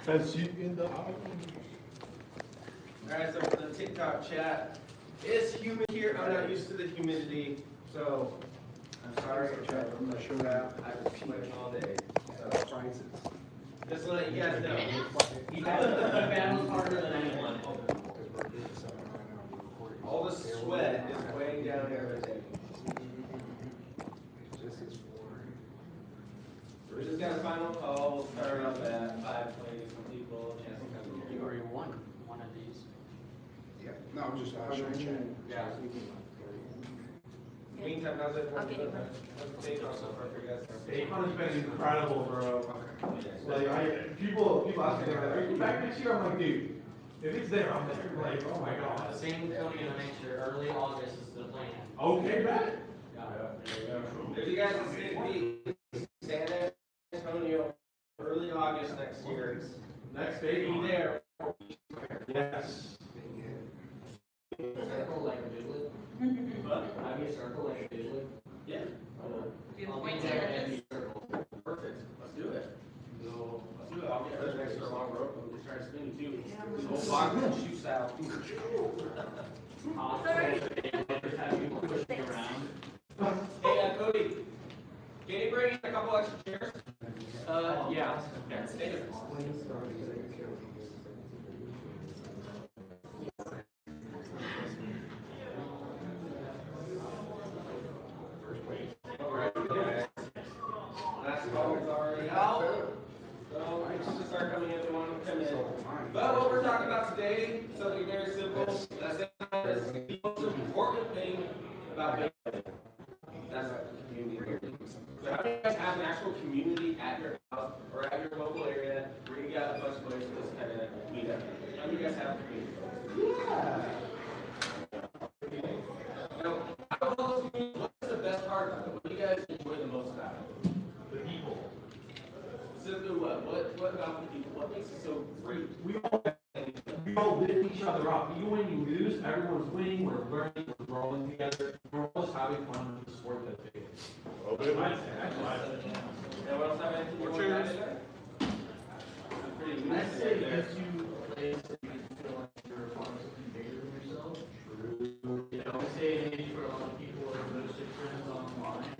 Alright, so for the TikTok chat, it's humid here. I'm not used to the humidity, so I'm sorry. I'm not sure that I've been sweating all day. So just to let you guys know, he battles harder than anyone. All the sweat is weighing down everything. We just got a final call. We'll start off at 5:20. Some people, chance to come in. You already won one of these. Yeah, no, I'm just showing. Yeah. Meantime, how's it? I'll get you one. How's the bacon so far for you guys? Bacon has been incredible, bro. Like, people ask me, are you back next year? I'm like, dude, if it's there, I'm there. Like, oh my god. Same thing to make sure early August is the plan. Okay, bet. If you guys can see me, San Antonio, early August next year. Next day, Be there. yes. Circle like a Beyblade? Have you circle like a Beyblade? Yeah. I'll be there and be circle. Perfect. Let's do it. So, let's do it. I'll get an extra long rope. I'm just trying to spin you too. This whole box and shoot style. Have you push me around? Hey, Cody. Can you bring in a couple extra chairs? Yeah. Stay there. Last call is already out. So we should start coming in if you want to come in. But what we're talking about today, something very simple. That's the most important thing about Beyblade. That's community. So how do you guys have an actual community at your house or at your local area where you got a bunch of places to just kind of meet up? How do you guys have a community? Yeah. Now, out of all those communities, what's the best part about it? What do you guys enjoy the most about it? The people. Simply what? What about the people? What makes it so great? We all lift each other up. Even when you lose, everyone's winning, we're learning, we're growing together. We're always having fun with the sport that they do. Okay. And what else have anything you want to add in there? Pretty neat. I'd say it gives you a place that you can feel like you're a part of something bigger than yourself. You know, say an age where a lot of people are mostly friends online.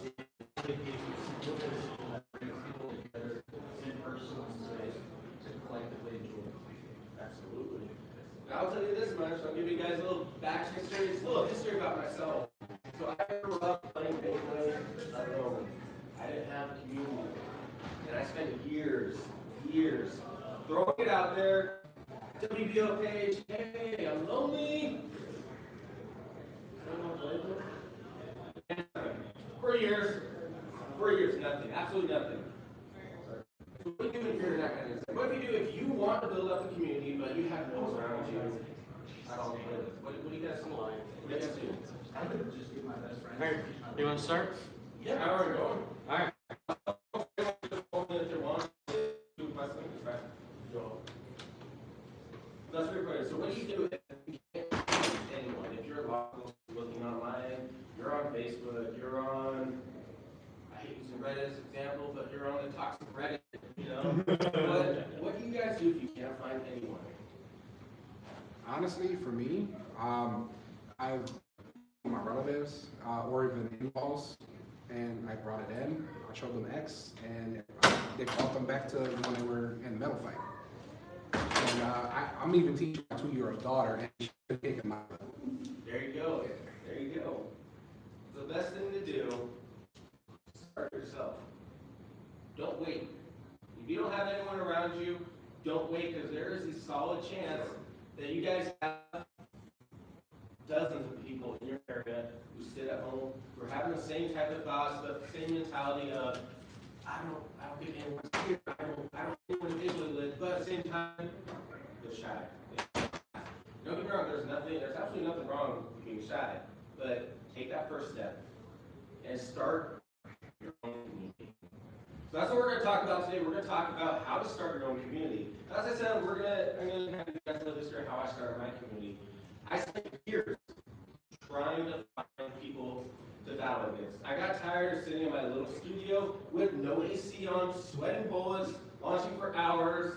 It gives you simplicity that brings people together in person to collectively enjoy. Absolutely. I'll tell you this much. I'll give you guys a little back history. It's a little history about myself. So I grew up playing Beyblade alone. I didn't have a community. And I spent years throwing it out there. WBO page, hey, I'm lonely. I don't know Beyblade. For years, nothing. Absolutely nothing. What do you do if you're in that kind of thing? What do you do if you want to build up the community, but you have no one around you? I don't play with. What do you guys do? What do you guys do? I would just be my best friend. All right, you want to start? Yeah, how are we going? All right. That's very clear. So what do you do if you can't find anyone? If you're looking online, you're on Facebook, you're on, I hate using Reddit as an example, but you're on the toxic Reddit, you know? What do you guys do if you can't find anyone? Honestly, for me, I've my relatives or even in-laws, and I brought it in. I showed them X, and they brought them back to when they were in the metal fight. And I'm even teaching my 2-year-old daughter, and she's kicking my butt. There you go. There you go. The best thing to do, start yourself. Don't wait. If you don't have anyone around you, don't wait, because there is a solid chance that you guys have dozens of people in your area who sit at home, who are having the same type of thoughts, but the same mentality of, I don't get anyone here, I don't get anyone visually, but at the same time, they're shy. Don't get me wrong, there's absolutely nothing wrong with being shy, but take that first step and start your own community. So that's what we're going to talk about today. We're going to talk about how to start your own community. As I said, I'm going to kind of give you guys a little history of how I started my community. I spent years trying to find people to battle against. I got tired of sitting in my little studio with no AC on, sweating bullets, launching for hours,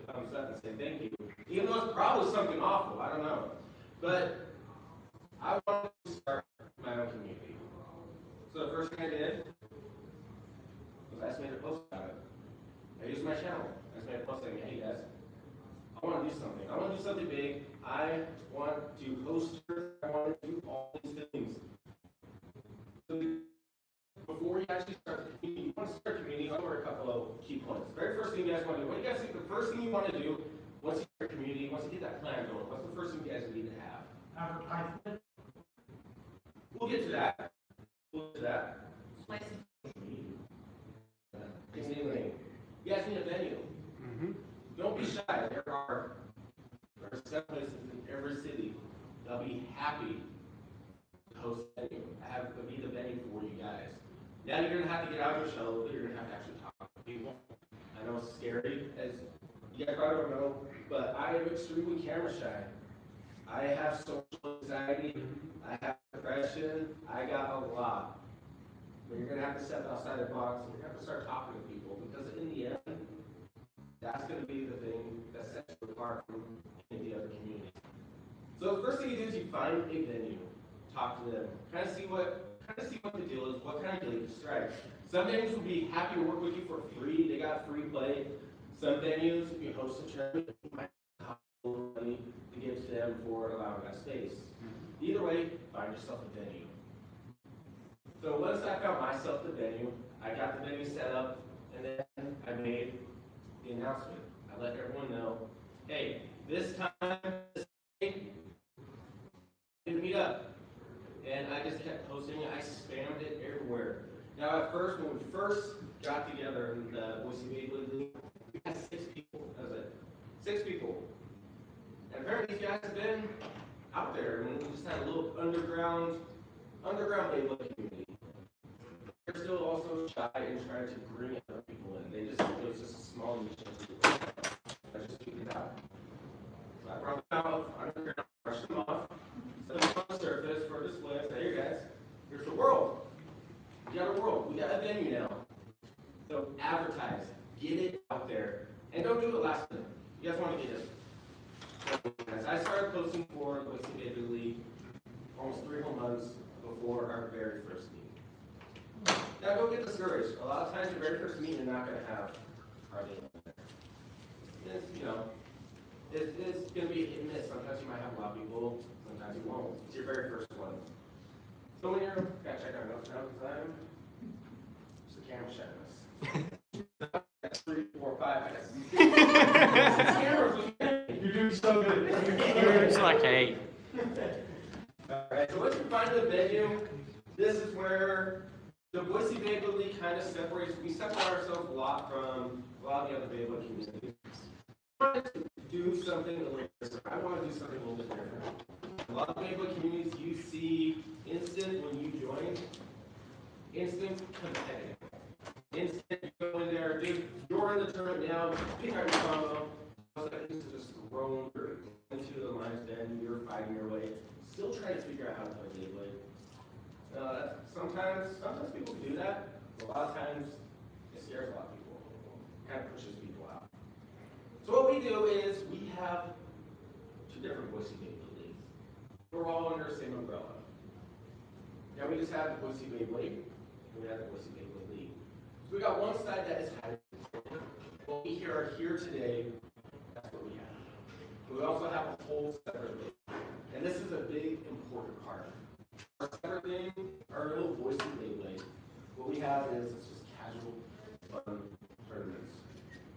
a thumbs up and say thank you. Even though it's probably something awful, I don't know. But I wanted to start my own community. So the first thing I did was I just made a post about it. I used my channel. I just made a post saying, hey guys, I want to do something. I want to do something big. I want to host, I want to do all these things. So before you actually start the community, you want to start a community, I'll go over a couple of key points. The very first thing you guys want to do, what do you guys think the first thing you want to do once you start a community, once you get that plan going, what's the first thing you guys need to have? Advertisement. We'll get to that. We'll get to that. Continuing. You guys need a venue. Don't be shy. There are 7 places in every city that'll be happy to host a venue. It'll be the venue for you guys. Now you're gonna have to get out of your shell, but you're gonna have to actually talk to people. I know it's scary, as you guys probably don't know, but I am extremely camera shy. I have social anxiety. I have depression. I got a lot. But you're gonna have to step outside the box and you're gonna have to start talking to people, because in the end, that's going to be the thing that sets you apart from any of the other communities. So the first thing you do is you find a venue, talk to them, kind of see what the deal is, what kind of deal you strike. Some venues will be happy to work with you for free. They got free play. Some venues, if you host a tournament, you might have a little money to give to them for allowing that space. Either way, find yourself a venue. So once I found myself the venue, I got the venue set up, and then I made the announcement. I let everyone know, hey, this time, this day, we're gonna meet up. And I just kept posting it. I spammed it everywhere. Now at first, when we first got together in the Boise Beyblade League, we had 6 people. That was it. 6 people. And apparently these guys have been out there, and we just had a little underground Beyblade community. They're still also shy and trying to bring other people in. It was just a small niche. I just took it out. So I brought them out underground, brushed them off, set them on the surface for display. I said, hey guys, here's the world. We got a world. We got a venue now. So advertise. Get it out there. And don't do it last minute. You guys want to get it. So I started posting for the Boise Beyblade League almost 3 whole months before our very first meeting. Now don't get discouraged. A lot of times your very first meeting you're not going to have hardly anyone there. It's going to be a hit and miss. Sometimes you might have a lot of people, sometimes you won't. It's your very first one. So when you're, gotta check our notes now because I'm just a camera shyness. 3, 4, 5, I guess. You're doing so good. It's like 8. Alright, so once you find the venue, this is where the Boise Beyblade League kind of separates. We separate ourselves a lot from a lot of the other Beyblade communities. I want to do something a little different. I want to do something a little bit different. A lot of Beyblade communities, you see instant when you join, instant competitive. Instant, you go in there, dude, you're in the tournament now, pick out your combo. Things just thrown into the lion's den, you're fighting your way. Still trying to figure out how to play Beyblade. Sometimes people do that. A lot of times, it scares a lot of people. It kind of pushes people out. So what we do is we have 2 different Boise Beyblade leagues. We're all under the same umbrella. Now we just have the Boise Beyblade, and we have the Boise Beyblade League. So we got one side that is highly competitive. What we are here today, that's what we have. But we also have a whole separate league. And this is a big, important part. Our separate thing, our little Boise Beyblade, what we have is it's just casual, fun tournaments.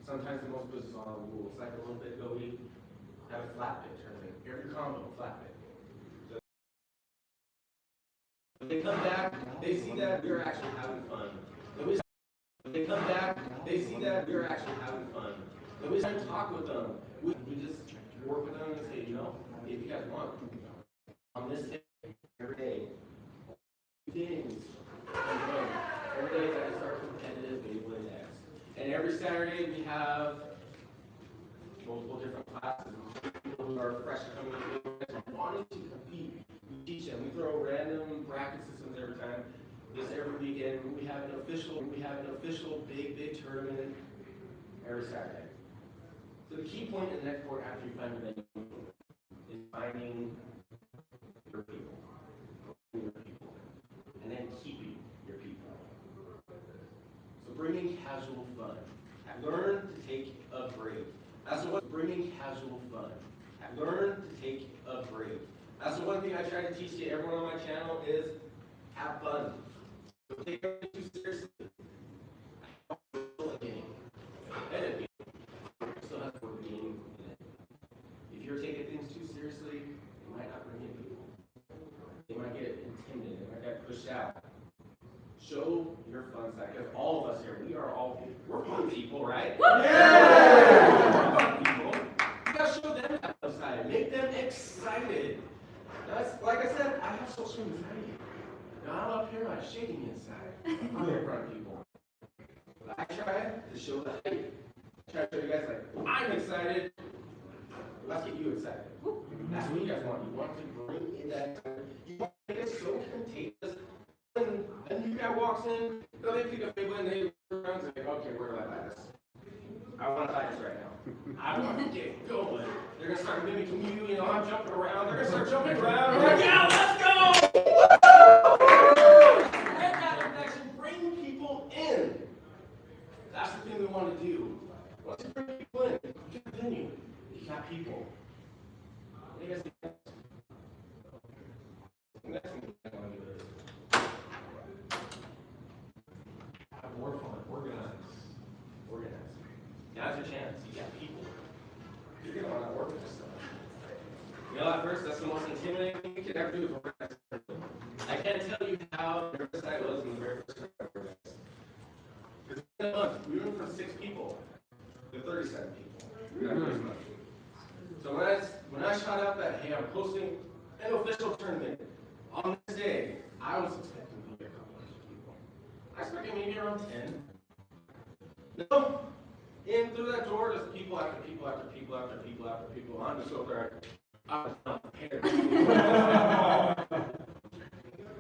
Sometimes the most bizarre rules, like a little bit ago, we have a flat pit tournament. Every combo, flat pit. So when they come back, they see that we're actually having fun. When they come back, they see that we're actually having fun. And we start to talk with them. We just work with them and say, you know, if you guys want, on this day, every day, things, every day that is our competitive Beyblade X. And every Saturday we have multiple different classes. People who are fresh coming to wanting to compete. We teach them. We throw random bracket systems every time. Just every weekend we have an official big tournament every Saturday. So So the key point in the next board after you find the venue is finding your people, and then keeping your people. So bringing casual fun. Learn to take a break. That's the one. Bringing casual fun. Learn to take a break. That's the one thing I try to teach to everyone on my channel is have fun. Don't take everything too seriously. Still have to work game in it. If you're taking things too seriously, you might not bring in people. They might get intimidated. They might get pushed out. Show your fun side, because all of us here, we're fun people, right? Yeah! We're fun people. You gotta show them that fun side. Make them excited. That's, like I said, I have social anxiety. Now I'm up here, I'm shaking inside. I'm in front of people. But I try to show that, I try to show you guys, like, I'm excited. Let's get you excited. That's what you guys want. You want to bring in that, you want to make it so contagious. And you guy walks in, so they pick a Beyblade and they turn around and say, okay, where do I buy this? I want to buy this right now. I want to get going. They're going to start mimicking you, you know, I'm jumping around. They're going to start jumping around. We're like, yeah, let's go! Get that connection, bring people in. That's the thing we want to do. Once you bring people in, you get a venue. You got people. What do you guys think? The next thing we want to do is have more fun, organize. Now's your chance. You got people. You're gonna want to work with this stuff. You know, at first, that's the most intimidating thing you could ever do is organize. I can't tell you how nervous I was in the very first time I organized. Because in a month, we went from 6 people to 37 people. That first month. So when I shot out that, hey, I'm hosting an official tournament on this day, I was expecting to be a couple of people. I expected maybe around 10. No. In through that door, there's people after people after people after people after people. I'm just over there. I was not prepared.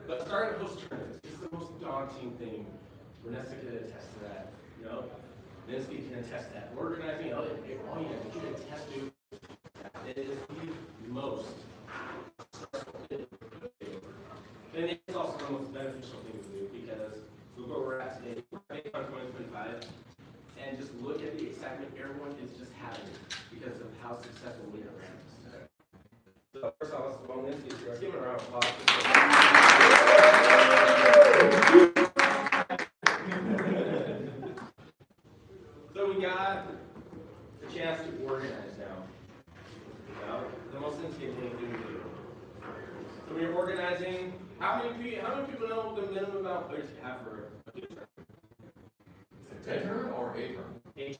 But starting to host tournaments is the most daunting thing. Vanessa can attest to that. You know, Ninsky can attest to that. Organizing, all you have to attest to it is the most stressful thing. And it's also the most beneficial thing to do because look where we're at today. We're at Beycon 2025. And just look at the excitement everyone is just having because of how successful we are. So first off, let's go Ninsky. Let's give him a round of applause. So we got the chance to organize now. The most intimidating thing to do. So we're organizing. How many people know the minimum amount of players you have for a future tournament? A turn or a turn? 8.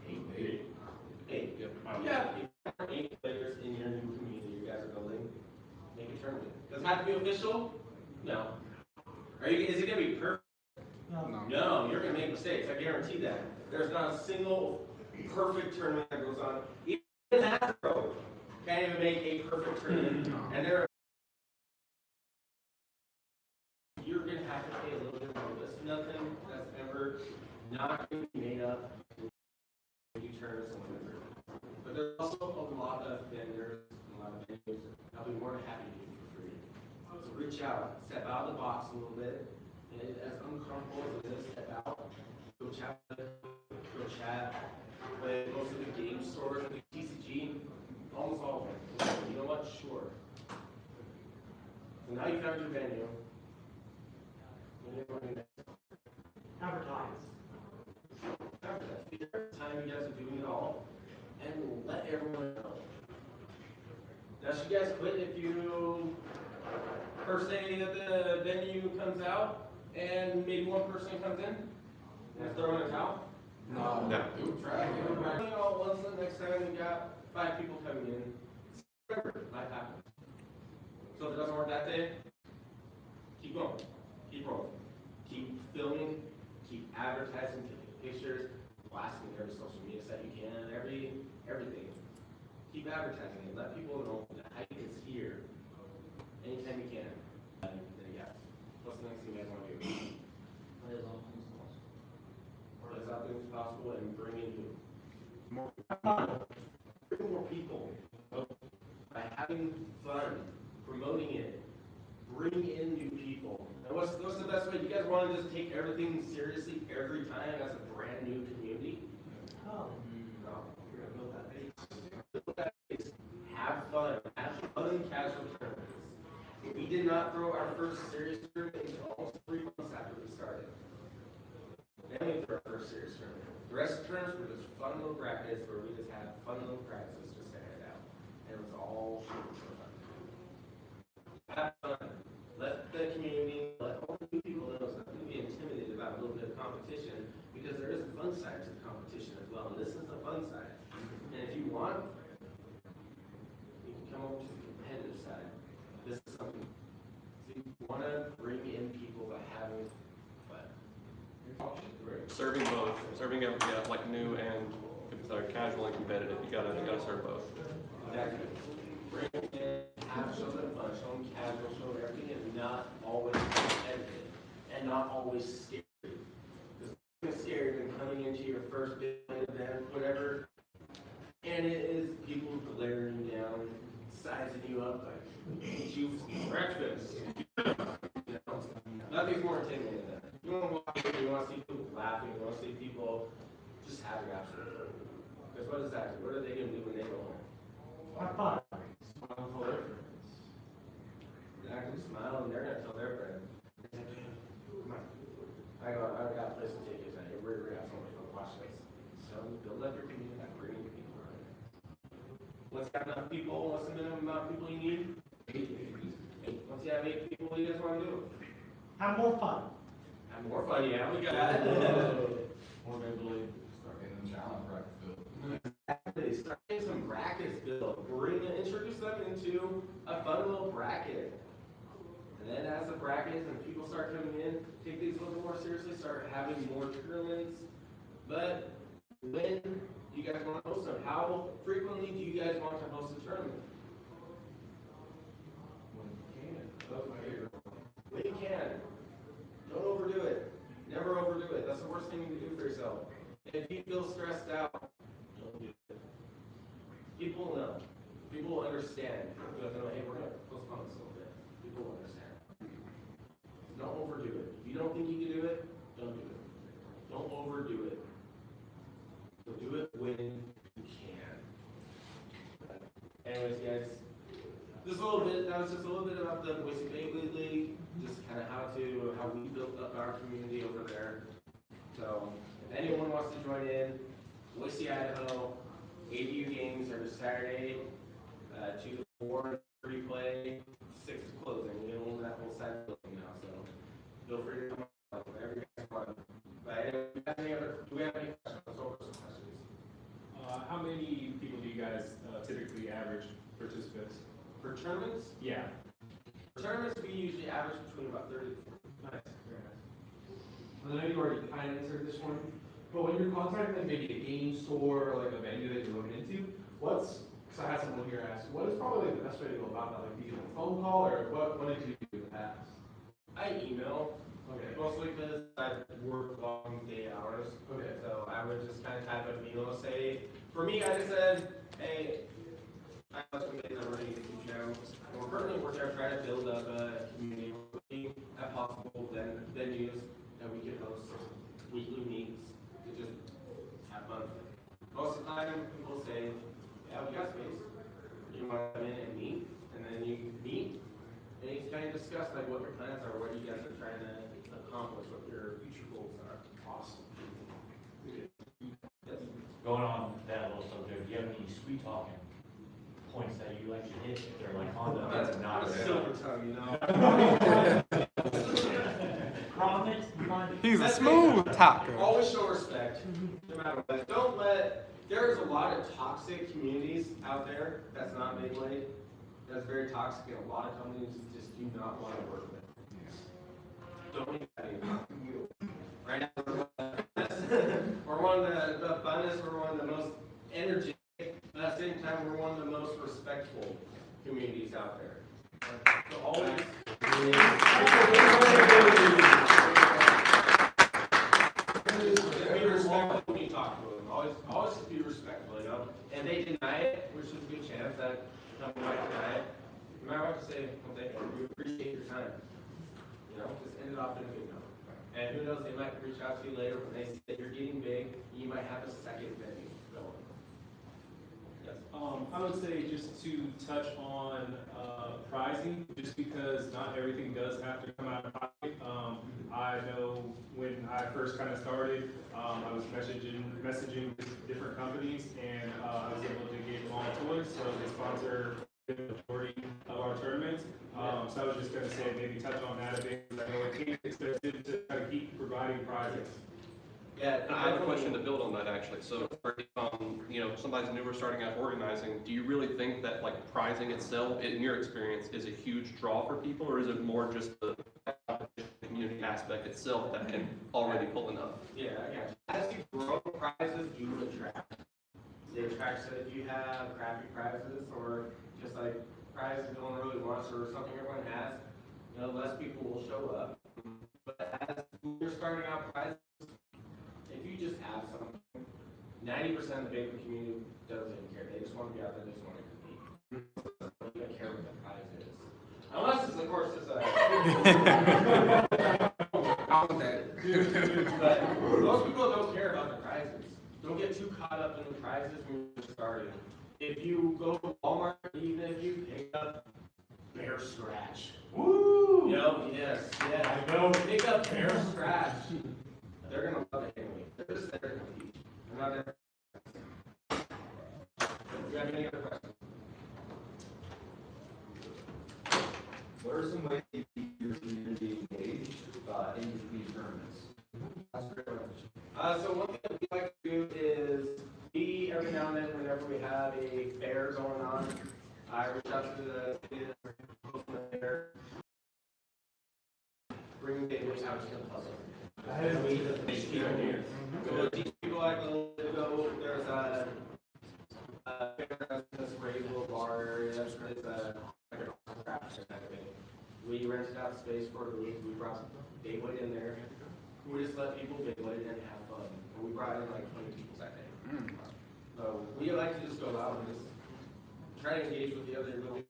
8. 8. Yeah. 8 players in your new community you guys are building. Make a tournament. Does it have to be official? No. Is it going to be perfect? No, you're going to make mistakes. I guarantee that. There's not a single perfect tournament that goes on. Even Astro can't even make a perfect tournament. And you're going to have to pay a little bit more. There's nothing that's ever not going to be made up when you turn something over. But there's also a lot of vendors, a lot of venues that will be more than happy to do it for free. So reach out, step out of the box a little bit. And as uncomfortable as it is, step out, go chat with most of the game stores and the TCG, almost all of them. You know what? Sure. So now you found your venue. Advertise. Figure out the time you guys are doing it all, and let everyone know. Now, should you guys quit if you first day that the venue comes out and maybe one person comes in and throw in a towel? No. Try it. You know, once the next time we got 5 people coming in, remember, life happens. So if it doesn't work that day, keep going, keep rolling, keep filming, keep advertising, taking pictures, blasting every social media site you can, everything. Keep advertising it. Let people know the hype is here. Anytime you can. Then yes. What's the next thing you guys want to do? Play as often as possible. As often as possible and bring in you. More bring more people. By having fun, promoting it, bring in new people. And what's the best way? You guys want to just take everything seriously every time as a brand new community? No, you're gonna build that base. Build that base. Have fun. Have fun casual tournaments. We did not throw our first serious tournament until almost 3 months after we started. Then we threw our first serious tournament. The rest of the tournaments were just fun little brackets where we just had fun little practices just to head out. And it was all super fun. Have fun. Let the community, let all the new people know it's not going to be intimidated about a little bit of competition because there is a fun side to the competition as well. And this is the fun side. And if you want, you can come over to the competitive side. This is something. So you want to bring in people by having fun. Serving both, serving like new and casual and competitive. You gotta serve both. Exactly. Bring in, show them fun, show them casual, show them everything, and not always competitive, and not always scary. Because it's scary than coming into your first big event, whatever, and it is people glaring down, sizing you up like, eat you for breakfast. You know, nothing's more intimidating than that. You want to walk in, you want to see people laughing, you want to see people just having absolute fun. Because what is that? What are they going to do when they go home? High five. Smile for their friends. Exactly, smile, and they're gonna tell their friend. Come on. I got a place to take you tonight. We're gonna have so much fun. Watch this. So build up your community by bringing people in. Once you have enough people, what's the minimum amount of people you need? 8. Once you have 8 people, what do you guys want to do? Have more fun. Have more fun, yeah. We got it. Or maybe start getting them challenge brackets built. Exactly. Start getting some brackets built. Introduce them into a fun little bracket. And then as the brackets and people start coming in, take these a little bit more seriously, start having more tournaments. But when do you guys want to host them? How frequently do you guys want to host a tournament? When you can. That's my favorite. When you can. Don't overdo it. Never overdo it. That's the worst thing you can do for yourself. If you feel stressed out, don't do it. People will know. People will understand. They'll know, hey, we're going to postpone this a little bit. People will understand. Don't overdo it. If you don't think you can do it, don't do it. Don't overdo it. So do it when you can. Anyways, guys, that was just a little bit about the Boise Beyblade League, just kind of how we built up our community over there. So, if anyone wants to join in, Boise, Idaho, ADU games are Saturday, 2 to 4, free play, 6 to closing. We own that whole side of the building now, so feel free to come out whenever you guys want. But do we have any questions? Let's over some questions. How many people do you guys typically average participants? For tournaments? Yeah. For tournaments, we usually average between about 30 to 40. Nice, very nice. I know you already kind of answered this one, but when you're contacting maybe a game store or like a venue that you're looking into, because I had someone here ask, what is probably the best way to go about that? Like, do you get a phone call or what did you do in the past? I email, Okay. mostly because I work long day hours. Okay. So I would just kind of type up an email, say, for me, I just said, hey, I know some days I'm running a YouTube channel. We're currently working on trying to build up a community. We have possible venues that we can host weekly meets to just have fun. Most of the time, people say, yeah, we got space. You want to come in and meet, and then you meet, and you kind of discuss like what your plans are, what you guys are trying to accomplish, what your future goals are. Awesome. Yes. Going on that little subject, do you have any sweet talking points that you like to hit if they're like on the I'm a silver tongue, you know. Promise, money. He's a smooth talker. Always show respect, no matter what. Don't let. There's a lot of toxic communities out there. That's not Beyblade. That's very toxic, and a lot of companies you just do not want to work with. Don't make that anymore. Right now, we're one of the funnest. We're one of the most energetic. But at the same time, we're one of the most respectful communities out there. So always. Be respectful when you talk to them. Always be respectful, you know. and they deny it, which is a good chance that the company might deny it, you might have to say, well, thank you, we appreciate your time. You know, just end it off in a good note. And who knows, they might reach out to you later when they see that you're getting big, you might have a second venue going. Yes. I would say just to touch on pricing, just because not everything does have to come out of pocket. I know when I first kind of started, I was messaging with different companies, and I was able to get all toys, so they sponsor the majority of our tournaments. So I was just gonna say maybe touch on that a bit, because I know it's expensive to try to keep providing prizes. Yeah, and I have a question to build on that actually. So, you know, somebody's newer starting out organizing, do you really think that like prizing itself, in your experience, is a huge draw for people, or is it more just the community aspect itself that can already pull enough? Yeah, I got you. As you grow, prizes do attract. They attract, so if you have crappy prizes, or just like prizes no one really wants, or something everyone has, you know, less people will show up. But as you're starting out prizes, if you just have something, 90% of the Beyblade community doesn't even care. They just want to be out there, they just want to compete. They don't care what the prize is. Unless it's, of course, it's a... But most people don't care about the prizes. Don't get too caught up in the prizes when you're starting. If you go to Walmart, even if you pick up Bear Scratch. Woo! Yo, yes. I know. Pick up Bear Scratch. They're gonna love it anyway. They're just there to compete. They're not there. Do you have any other questions? What are some ways you keep your community engaged in between tournaments? That's a great question. So one thing that we like to do is every now and then, whenever we have a fair going on, I reach out to the city hosting the fair, bring Beyblades out to the puzzle. And we teach people. So teach people like to go. There's a fair this Rayville bar area. It's a craft kind of thing. We rented out space for a week. We brought Beyblade in there. We just let people Beyblade and have fun. And we brought in like 20 people that day. So we like to just go out and just try to engage with the other really.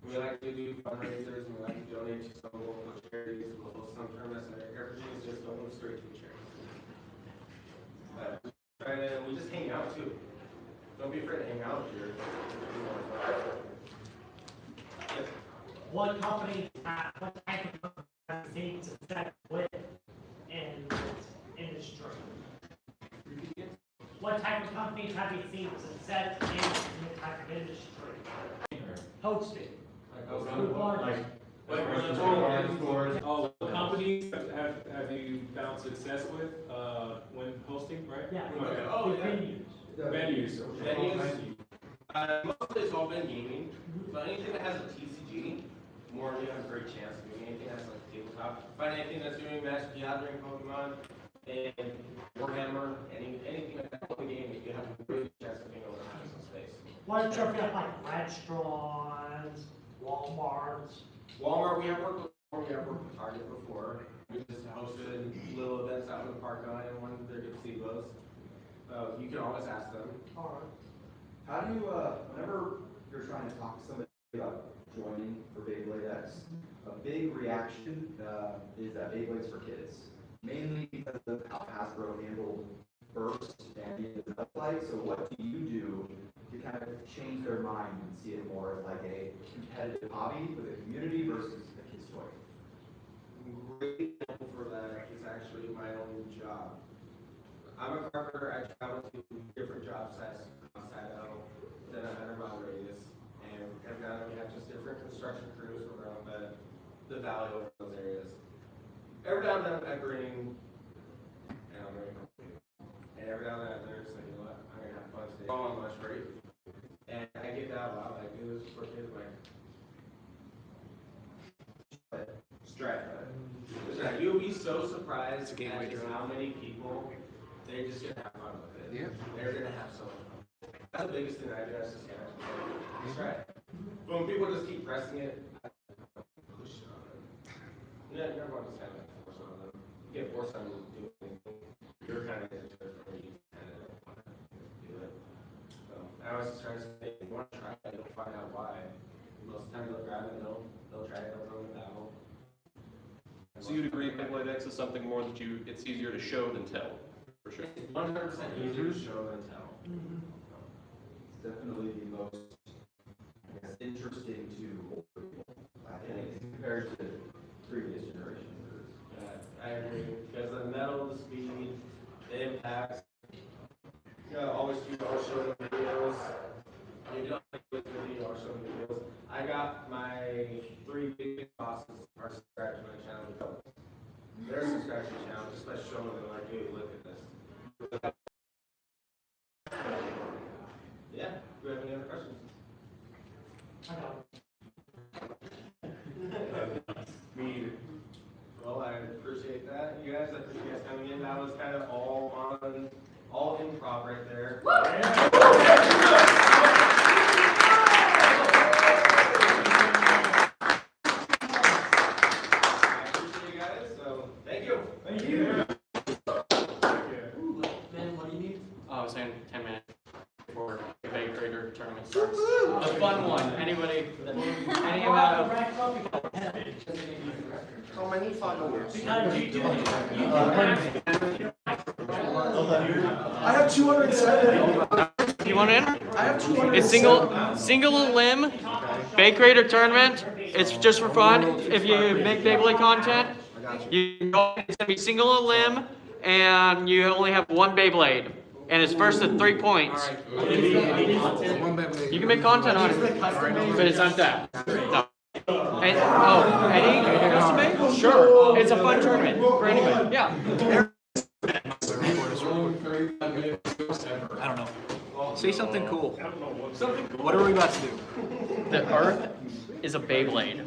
We like to do fundraisers, and we like to donate to some local charities, we'll host some tournaments, and everything is just going straight to the charity. We just hang out too. Don't be afraid to hang out with your. Yes. What company, what type of company have you seen success with in this industry? What type of companies have you seen success in this type of industry? Hosting. Oh, companies have you found success with when hosting, right? Yeah. Okay. Oh, With yeah. venues. Venues. Mostly it's all been gaming, but anything that has a TCG, more you have a great chance of doing anything that's like tabletop. Find anything that's doing Magic the Gathering, Pokemon, and Warhammer, anything like that in the game, you have a really good chance of being able to have some space. What if you have like restaurants, Walmarts? Walmart, we have worked with Target before. We just hosted little events out in the park line and one of their gazebos. You can always ask them. All right. How do you, whenever you're trying to talk to somebody about joining for Beyblade X, a big reaction is that Beyblade's for kids. Mainly because of how Hasbro handled Burst and the like. So what do you do to kind of change their mind and see it more as like a competitive hobby with a community versus a kid's toy? Great example for that is actually my own job. I'm a carpenter. I travel to different job sites outside of within a 100-mile radius, and every now and then we have just different construction crews around the valley over those areas. Every now and then I bring, and every now and then they're just like, you know what, I'm gonna have fun today. I'm on lunch break, and I get that out like, do this for kids, like, strike. You'll be so surprised at just how many people they're just gonna have fun with it. Yeah. They're gonna have so much fun. That's the biggest thing I do. That's just that's right. But when people just keep pressing it, I push it on them. Yeah, you're never just kind of force it on them. You get forced on them to do anything. You're kind of into it, or you kind of don't want to do it. So always just try to say, if you want to try it, you'll find out why. Most of the time they'll grab it, they'll try it, they'll throw it out. So you'd agree Beyblade X is something more that it's easier to show than tell, for sure. 100% easier to show than tell. It's definitely the most, I guess, interesting to older people, I think, compared to previous generations. I agree, because the metal, the speed, the impacts, you know, always do our show them videos. You don't like with video or show them videos. I got my 3 big bosses are subscribed to my channel. They're subscribed to the channel just by showing them like, hey, look at this. Yeah, do you have any other questions? Me either. Well, I appreciate that, you guys. I appreciate you guys coming in. That was kind of all improv right there. I appreciate you guys, so thank you. Thank you. Ben, what do you need? I was saying 10 minutes before the Bay Creator tournament starts. A fun one. Anybody, any amount of. So many followers. I have 207. You want in? I have 207. It's single limb Bay Creator tournament. It's just for fun. If you make Beyblade content, you go, it's gonna be single limb, and you only have one Beyblade, and it's first to 3 points. You can make content on it, but it's not that. No. And, any custom made? Sure. It's a fun tournament for anybody. Yeah. I don't know. Say something cool. What are we about to do? The Earth is a Beyblade.